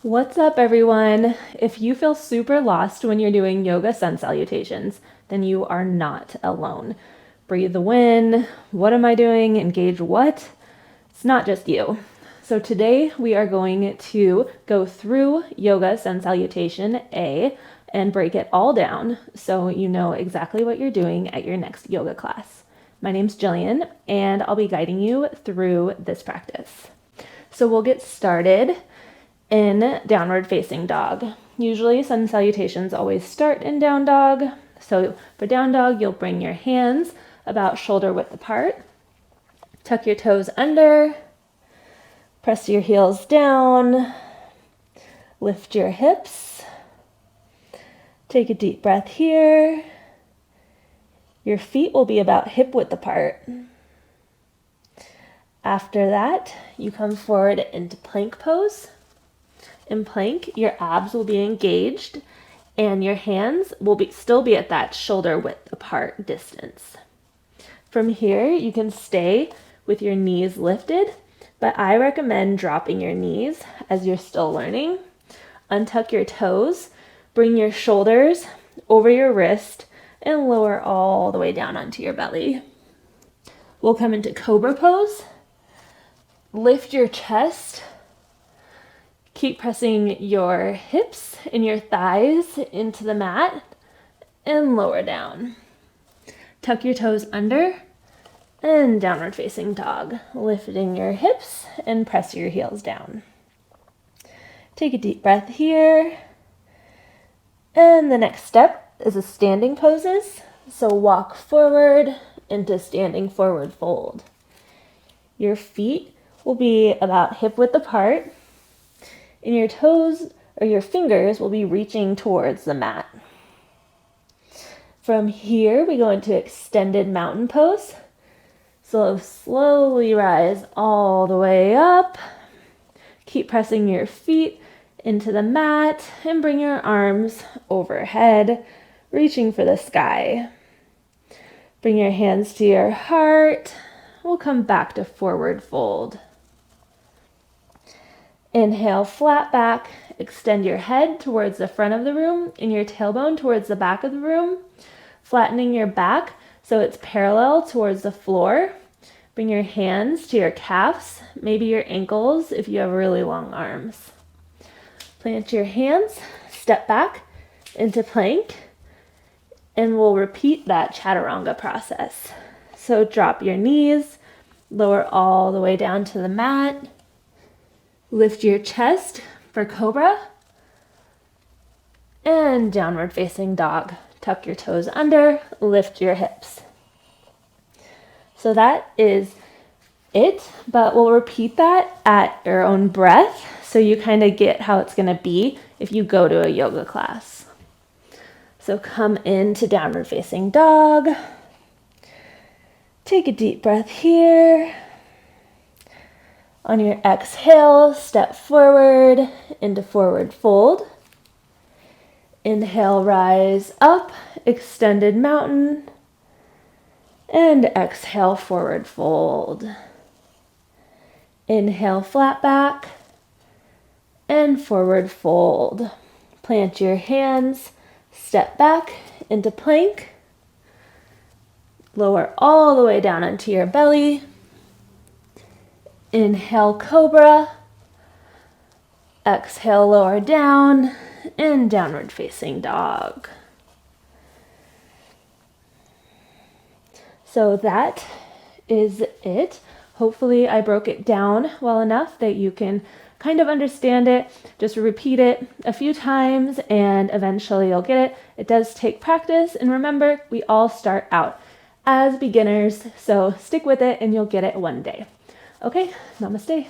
What's up, everyone? If you feel super lost when you're doing yoga sun salutations, then you are not alone. Breathe the wind. What am I doing? Engage what? It's not just you. So today we are going to go through yoga sun salutation A and break it all down so you know exactly what you're doing at your next yoga class. My name's Gillian and I'll be guiding you through this practice. So we'll get started in downward facing dog. Usually sun salutations always start in down dog. So for down dog, you'll bring your hands about shoulder width apart. Tuck your toes under. Press your heels down. Lift your hips. Take a deep breath here. Your feet will be about hip width apart. After that, you come forward into plank pose. In plank, your abs will be engaged and your hands will still be at that shoulder width apart distance. From here, you can stay with your knees lifted, but I recommend dropping your knees as you're still learning. Untuck your toes, bring your shoulders over your wrist, and lower all the way down onto your belly. We'll come into cobra pose. Lift your chest. Keep pressing your hips and your thighs into the mat and lower down. Tuck your toes under and downward facing dog, lifting your hips and press your heels down. Take a deep breath here. And the next step is a standing poses. So walk forward into standing forward fold. Your feet will be about hip width apart. And your toes or your fingers will be reaching towards the mat. From here, we go into extended mountain pose. So slowly rise all the way up. Keep pressing your feet into the mat and bring your arms overhead, reaching for the sky. Bring your hands to your heart. We'll come back to forward fold. Inhale, flat back, extend your head towards the front of the room and your tailbone towards the back of the room, flattening your back so it's parallel towards the floor. Bring your hands to your calves, maybe your ankles if you have really long arms. Plant your hands, step back into plank, and we'll repeat that chaturanga process. So drop your knees, lower all the way down to the mat. Lift your chest for cobra and downward facing dog. Tuck your toes under, lift your hips. So that is it, but we'll repeat that at your own breath so you kind of get how it's going to be if you go to a yoga class. So come into downward facing dog. Take a deep breath here. On your exhale, step forward into forward fold. Inhale, rise up, extended mountain. And exhale, forward fold. Inhale, flat back. And forward fold. Plant your hands, step back into plank. Lower all the way down onto your belly. Inhale, cobra. Exhale, lower down and downward facing dog. So that is it. Hopefully I broke it down well enough that you can kind of understand it. Just repeat it a few times and eventually you'll get it. It does take practice, and remember, we all start out as beginners, so stick with it and you'll get it one day. Okay, namaste.